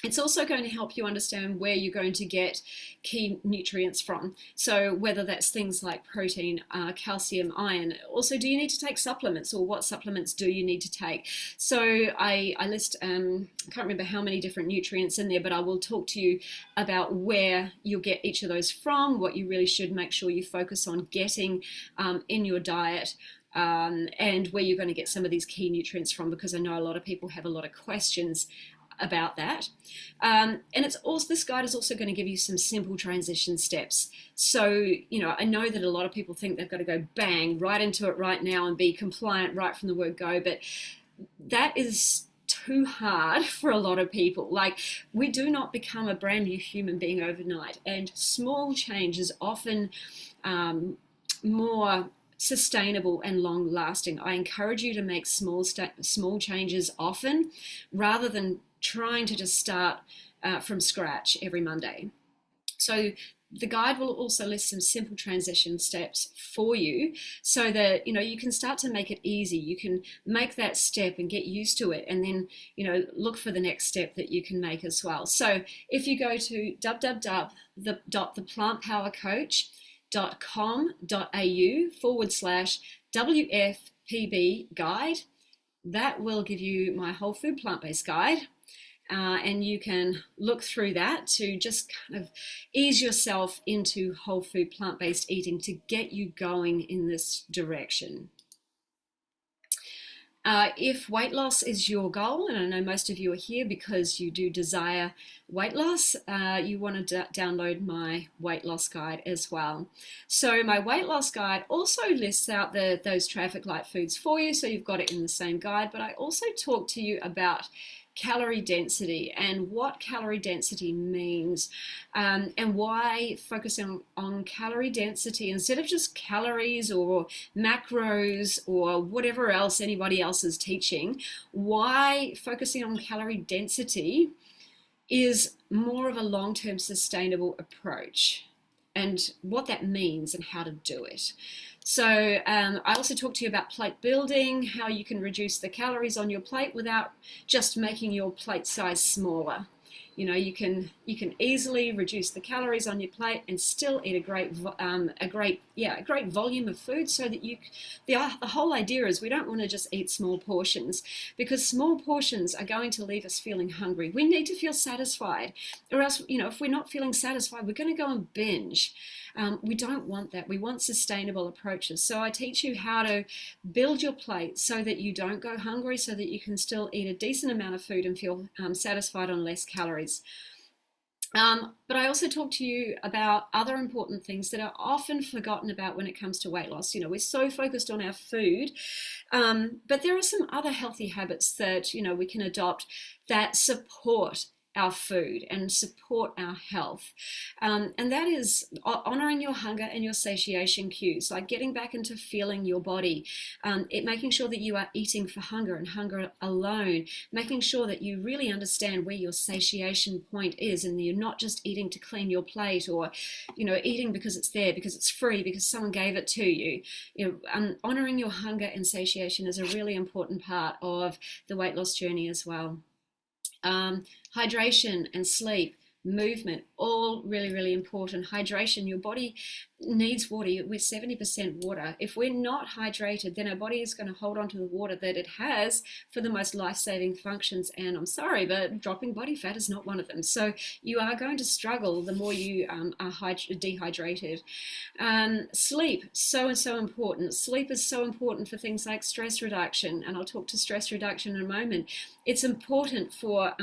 It's also going to help you understand where you're going to get key nutrients from. So whether that's things like protein, calcium, iron. Also, do you need to take supplements, or what supplements do you need to take? So I list, I can't remember how many different nutrients in there, but I will talk to you about where you'll get each of those from, what you really should make sure you focus on getting in your diet. And where you're going to get some of these key nutrients from, because I know a lot of people have a lot of questions about that. And it's also, this guide is also going to give you some simple transition steps. So, I know that a lot of people think they've got to go bang right into it right now and be compliant right from the word go, but that is too hard for a lot of people. Like, we do not become a brand new human being overnight, and small change is often more sustainable and long lasting. I encourage you to make small changes often, rather than trying to just start from scratch every Monday. So the guide will also list some simple transition steps for you, so that you can start to make it easy. You can make that step and get used to it, and then look for the next step that you can make as well. So if you go to www.theplanetpowercoach.com.au/WFPB guide, that will give you my whole food plant-based guide. And you can look through that to just kind of ease yourself into whole food plant-based eating to get you going in this direction. If weight loss is your goal, and I know most of you are here because you do desire weight loss, you want to download my weight loss guide as well. So my weight loss guide also lists out those traffic light foods for you, so you've got it in the same guide, but I also talk to you about calorie density and what calorie density means, and why focusing on calorie density instead of just calories or macros or whatever else anybody else is teaching, why focusing on calorie density is more of a long-term sustainable approach, and what that means and how to do it. So I also talk to you about plate building, how you can reduce the calories on your plate without just making your plate size smaller. You can easily reduce the calories on your plate and still eat a great volume of food, so that the whole idea is we don't want to just eat small portions, because small portions are going to leave us feeling hungry. We need to feel satisfied, or else, if we're not feeling satisfied, we're going to go and binge. We don't want that. We want sustainable approaches. So I teach you how to build your plate so that you don't go hungry, so that you can still eat a decent amount of food and feel satisfied on less calories. But I also talk to you about other important things that are often forgotten about when it comes to weight loss. We're so focused on our food, but there are some other healthy habits that we can adopt that support our food and support our health, and that is honoring your hunger and your satiation cues, like getting back into feeling your body, making sure that you are eating for hunger and hunger alone, making sure that you really understand where your satiation point is, and you're not just eating to clean your plate, or eating because it's there, because it's free, because someone gave it to you. Honoring your hunger and satiation is a really important part of the weight loss journey as well. Hydration and sleep, movement, all really, really important. Hydration, your body needs water. We're 70% water. If we're not hydrated, then our body is going to hold on to the water that it has for the most life-saving functions. And I'm sorry, but dropping body fat is not one of them. So you are going to struggle the more you are dehydrated. Sleep, so important. Sleep is so important for things like stress reduction, and I'll talk to stress reduction in a moment. It's important for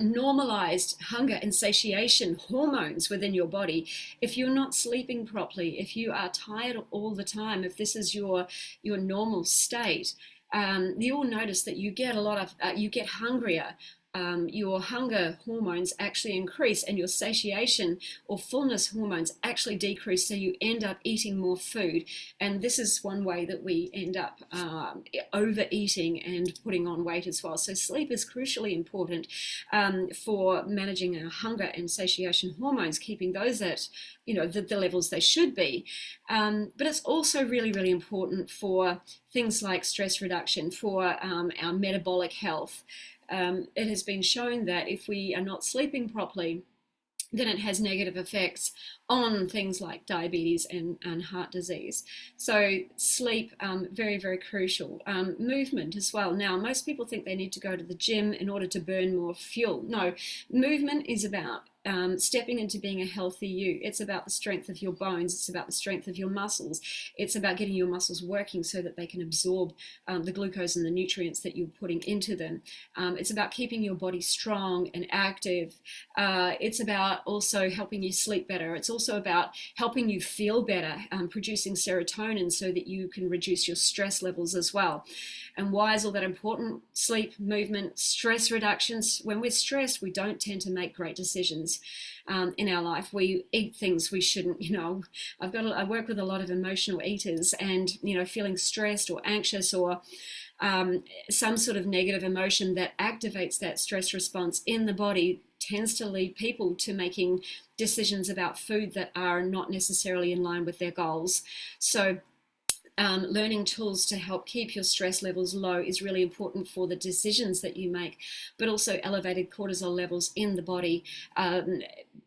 normalized hunger and satiation hormones within your body. If you're not sleeping properly, if you are tired all the time, if this is your normal state, you'll notice that you get you get hungrier. Your hunger hormones actually increase, and your satiation or fullness hormones actually decrease, so you end up eating more food. And this is one way that we end up overeating and putting on weight as well. So sleep is crucially important for managing our hunger and satiation hormones, keeping those at the levels they should be. But it's also really, really important for things like stress reduction, for our metabolic health. It has been shown that if we are not sleeping properly, then it has negative effects on things like diabetes and heart disease. So sleep, very, very crucial. Movement as well. Now, most people think they need to go to the gym in order to burn more fuel. No, movement is about stepping into being a healthy you. It's about the strength of your bones. It's about the strength of your muscles. It's about getting your muscles working so that they can absorb the glucose and the nutrients that you're putting into them. It's about keeping your body strong and active. It's about also helping you sleep better. It's also about helping you feel better, producing serotonin so that you can reduce your stress levels as well. And why is all that important? Sleep, movement, stress reductions. When we're stressed, we don't tend to make great decisions in our life. We eat things we shouldn't. I work with a lot of emotional eaters, and feeling stressed or anxious or some sort of negative emotion that activates that stress response in the body tends to lead people to making decisions about food that are not necessarily in line with their goals. So learning tools to help keep your stress levels low is really important for the decisions that you make, but also elevated cortisol levels in the body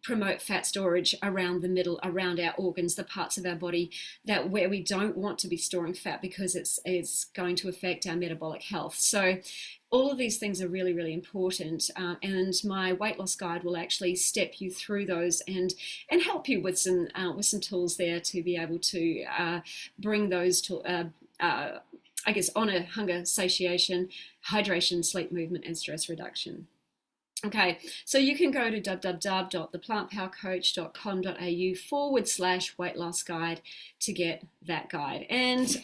promote fat storage around the middle, around our organs, the parts of our body that where we don't want to be storing fat, because it's going to affect our metabolic health. So all of these things are really, really important, and my weight loss guide will actually step you through those and help you with some tools there to be able to bring those to honor hunger, satiation, hydration, sleep, movement, and stress reduction. Okay, so you can go to www.theplantpowercoach.com.au/weight loss guide to get that guide. And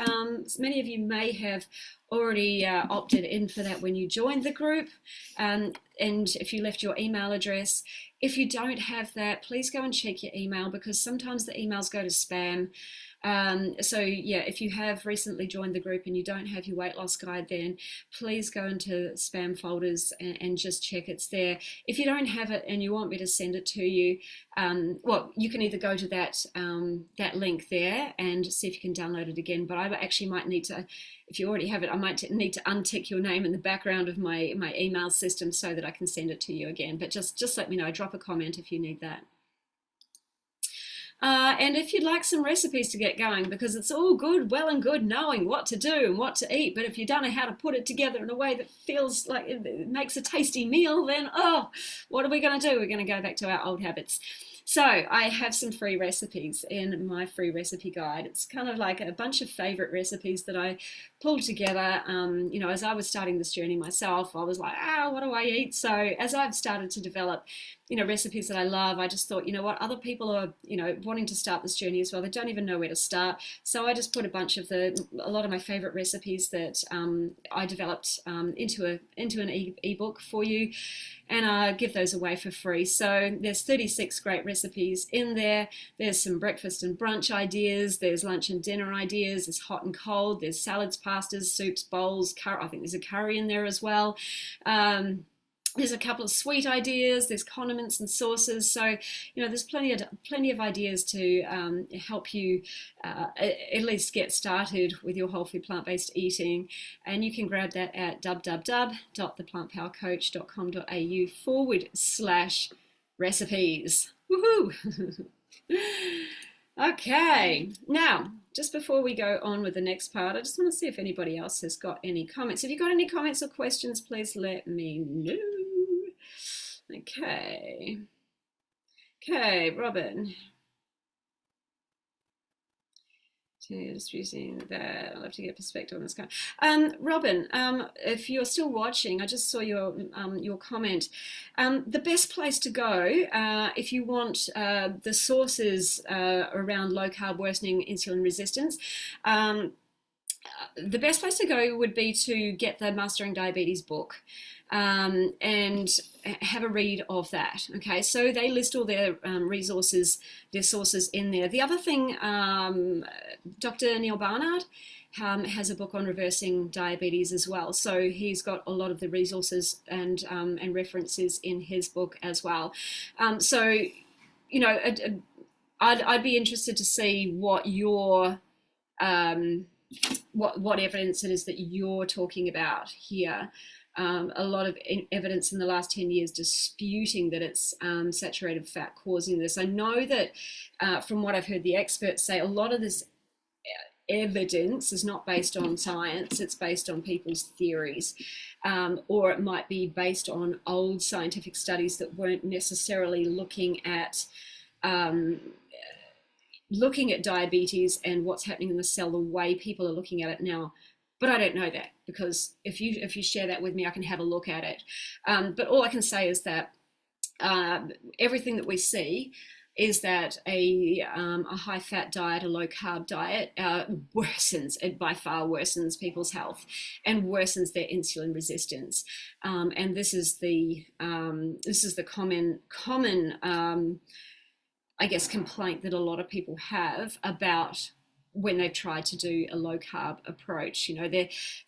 many of you may have already opted in for that when you joined the group, and if you left your email address. If you don't have that, please go and check your email, because sometimes the emails go to spam. So yeah, if you have recently joined the group and you don't have your weight loss guide, then please go into spam folders and just check it's there. If you don't have it and you want me to send it to you, you can either go to that link there and see if you can download it again. But I actually might need to, if you already have it, I might need to untick your name in the background of my email system so that I can send it to you again. But just let me know. Drop a comment if you need that. And if you'd like some recipes to get going, because it's all well and good knowing what to do and what to eat, but if you don't know how to put it together in a way that feels like it makes a tasty meal, then what are we going to do? We're going to go back to our old habits. So I have some free recipes in my free recipe guide. It's kind of like a bunch of favorite recipes that I pulled together. As I was starting this journey myself, I was like, what do I eat? So as I've started to develop, recipes that I love, I just thought, other people are, wanting to start this journey as well. They don't even know where to start. So I just put a lot of my favorite recipes that I developed into an ebook for you, and I give those away for free. So there's 36 great recipes in there. There's some breakfast and brunch ideas. There's lunch and dinner ideas. There's hot and cold. There's salads, pastas, soups, bowls. I think there's a curry in there as well. There's a couple of sweet ideas, there's condiments and sauces, so there's plenty of ideas to help you at least get started with your whole food plant-based eating. And you can grab that at www.theplantpowercoach.com.au/recipes. Woohoo! Okay, now just before we go on with the next part, I just want to see if anybody else has got any comments. If you've got any comments or questions, please let me know. Okay, Robin. Just using that, I'll have to get perspective on this guy. Robin, if you're still watching, I just saw your comment. The best place to go if you want the sources around low carb worsening insulin resistance, the best place to go would be to get the Mastering Diabetes book and have a read of that. Okay, so they list all their resources, their sources in there. The other thing, Dr. Neil Barnard has a book on reversing diabetes as well. So he's got a lot of the resources and references in his book as well. So, I'd be interested to see what your what evidence it is that you're talking about here. A lot of evidence in the last 10 years disputing that it's saturated fat causing this. I know that from what I've heard the experts say, a lot of this evidence is not based on science, it's based on people's theories, or it might be based on old scientific studies that weren't necessarily looking at diabetes and what's happening in the cell the way people are looking at it now. But I don't know that, because if you share that with me, I can have a look at it. But all I can say is that everything that we see is that a high-fat diet, a low-carb diet, worsens, it by far worsens people's health and worsens their insulin resistance. And this is the common I guess complaint that a lot of people have about when they've tried to do a low carb approach.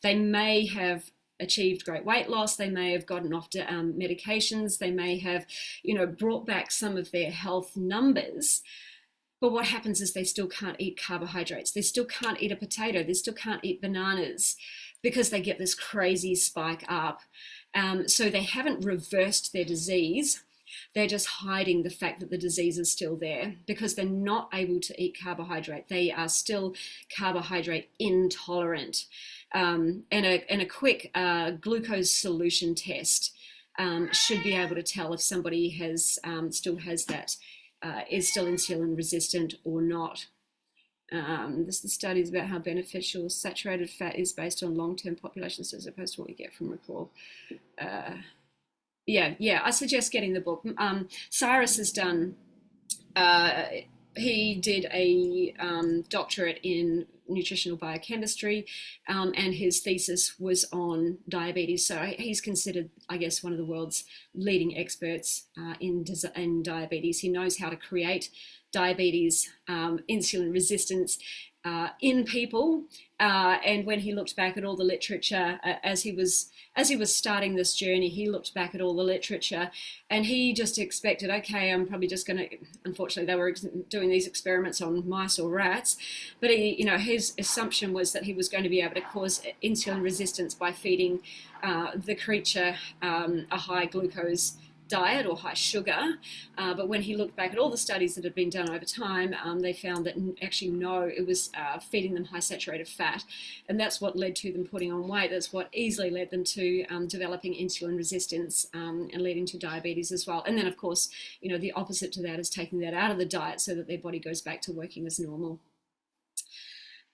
They may have achieved great weight loss, they may have gotten off medications, they may have brought back some of their health numbers, but what happens is they still can't eat carbohydrates, they still can't eat a potato, they still can't eat bananas, because they get this crazy spike up. So they haven't reversed their disease, they're just hiding the fact that the disease is still there, because they're not able to eat carbohydrate. They are still carbohydrate intolerant. And a quick glucose solution test should be able to tell if somebody still has that, is still insulin resistant or not. This is the studies about how beneficial saturated fat is based on long-term populations as opposed to what we get from recall. Yeah, I suggest getting the book. Cyrus has done, he did a doctorate in nutritional biochemistry, and his thesis was on diabetes. So he's considered, I guess, one of the world's leading experts in diabetes. He knows how to create diabetes, insulin resistance in people. And when he looked back at all the literature as he was starting this journey, he looked back at all the literature and he just expected, okay, I'm probably just going to, unfortunately they were doing these experiments on mice or rats, but his assumption was that he was going to be able to cause insulin resistance by feeding the creature a high glucose diet or high sugar, but when he looked back at all the studies that had been done over time, they found that actually no, it was feeding them high saturated fat, and that's what led to them putting on weight. That's what easily led them to developing insulin resistance and leading to diabetes as well. And then of course, the opposite to that is taking that out of the diet so that their body goes back to working as normal.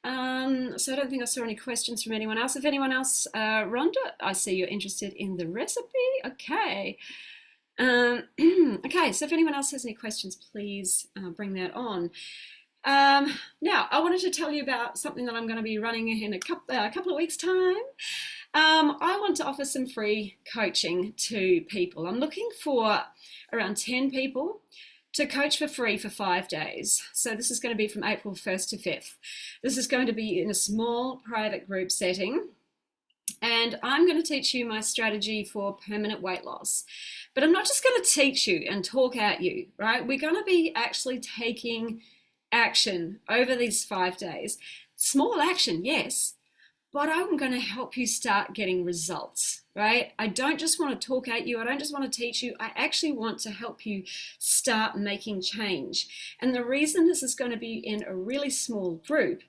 So I don't think I saw any questions from anyone else. If anyone else, Rhonda, I see you're interested in the recipe. Okay. Okay, so if anyone else has any questions, please bring that on. Now, I wanted to tell you about something that I'm going to be running in a couple of weeks' time. I want to offer some free coaching to people. I'm looking for around 10 people to coach for free for 5 days. So this is going to be from April 1st to 5th. This is going to be in a small private group setting. And I'm going to teach you my strategy for permanent weight loss. But I'm not just going to teach you and talk at you, right? We're going to be actually taking action over these 5 days. Small action, yes, but I'm going to help you start getting results, right? I don't just want to talk at you. I don't just want to teach you. I actually want to help you start making change. And the reason this is going to be in a really small group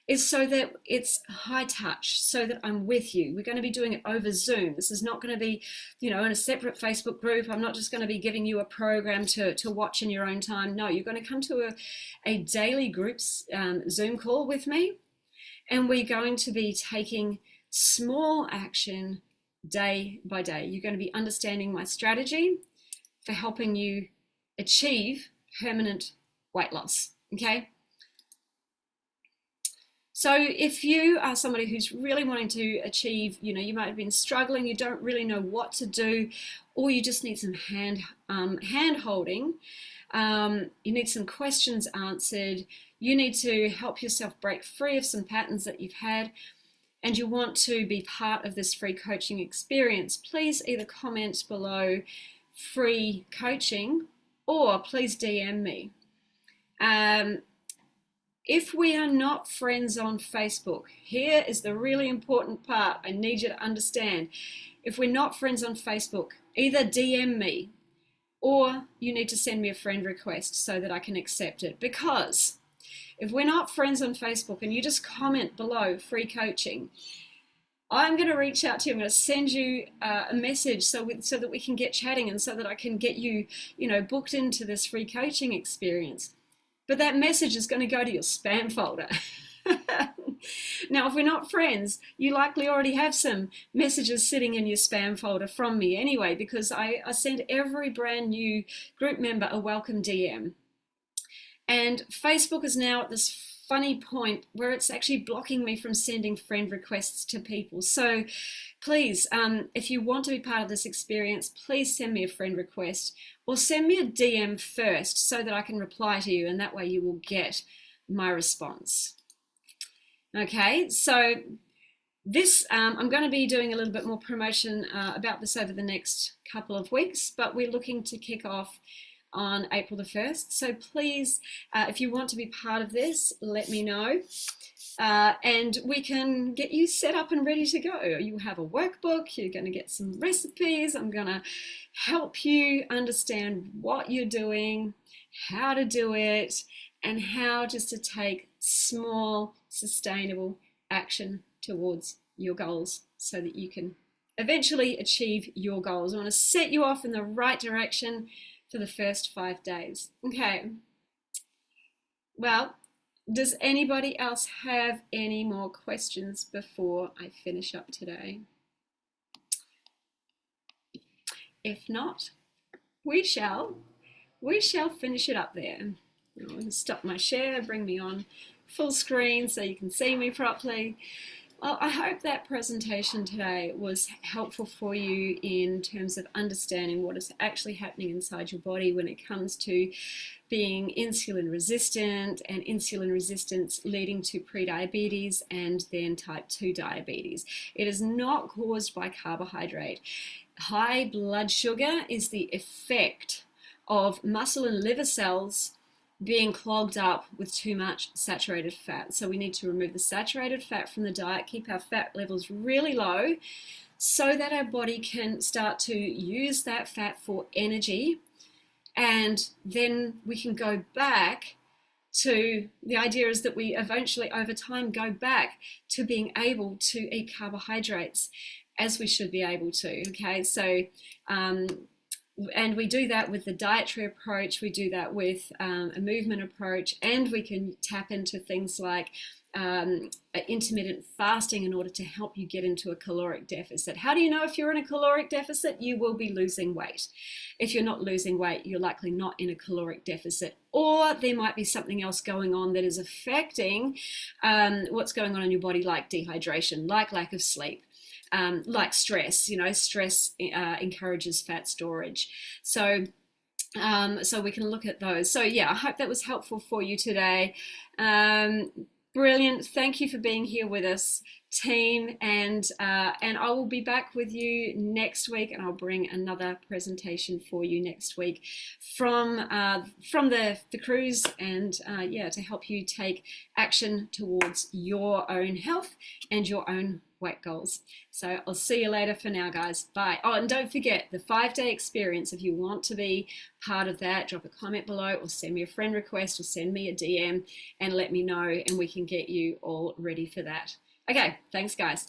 is so that it's high touch, so that I'm with you. We're going to be doing it over Zoom. This is not going to be, in a separate Facebook group. I'm not just going to be giving you a program to watch in your own time. No, you're going to come to a daily groups Zoom call with me, and we're going to be taking small action day by day. You're going to be understanding my strategy for helping you achieve permanent weight loss, okay? So if you are somebody who's really wanting to achieve, you might have been struggling, you don't really know what to do, or you just need some hand holding, you need some questions answered, you need to help yourself break free of some patterns that you've had, and you want to be part of this free coaching experience, please either comment below free coaching or please DM me. If we are not friends on Facebook, here is the really important part I need you to understand. If we're not friends on Facebook, either DM me or you need to send me a friend request so that I can accept it. Because if we're not friends on Facebook and you just comment below free coaching, I'm going to reach out to you. I'm going to send you a message so that we can get chatting and so that I can get you, booked into this free coaching experience. But that message is going to go to your spam folder. Now, if we're not friends, you likely already have some messages sitting in your spam folder from me anyway, because I send every brand new group member a welcome DM. And Facebook is now at this funny point where it's actually blocking me from sending friend requests to people. So please, if you want to be part of this experience, please send me a friend request or send me a DM first so that I can reply to you, and that way you will get my response. Okay, so this, I'm going to be doing a little bit more promotion about this over the next couple of weeks, but we're looking to kick off on April the 1st. So please, if you want to be part of this, let me know. And we can get you set up and ready to go. You have a workbook, you're going to get some recipes. I'm going to help you understand what you're doing, how to do it, and how just to take small, sustainable action towards your goals so that you can eventually achieve your goals. I want to set you off in the right direction for the first 5 days. Okay. Well, does anybody else have any more questions before I finish up today? If not, we shall finish it up there. I'm going to stop my share, bring me on full screen so you can see me properly. Well, I hope that presentation today was helpful for you in terms of understanding what is actually happening inside your body when it comes to being insulin resistant and insulin resistance leading to prediabetes and then type 2 diabetes. It is not caused by carbohydrate. High blood sugar is the effect of muscle and liver cells being clogged up with too much saturated fat. So we need to remove the saturated fat from the diet, keep our fat levels really low so that our body can start to use that fat for energy, and then we can go back to, the idea is that we eventually over time go back to being able to eat carbohydrates as we should be able to. Okay, so and we do that with the dietary approach, we do that with a movement approach, and we can tap into things like intermittent fasting in order to help you get into a caloric deficit. How do you know if you're in a caloric deficit? You will be losing weight. If you're not losing weight, you're likely not in a caloric deficit, or there might be something else going on that is affecting what's going on in your body, like dehydration, like lack of sleep. Like stress, stress encourages fat storage. So we can look at those. So yeah, I hope that was helpful for you today. Brilliant. Thank you for being here with us, team. And I will be back with you next week, and I'll bring another presentation for you next week from the cruise, and yeah, to help you take action towards your own health and your own weight goals. So I'll see you later. For now, guys. Bye. Oh, and don't forget the 5-day experience. If you want to be part of that, drop a comment below, or send me a friend request, or send me a DM and let me know, and we can get you all ready for that. Okay, thanks, guys.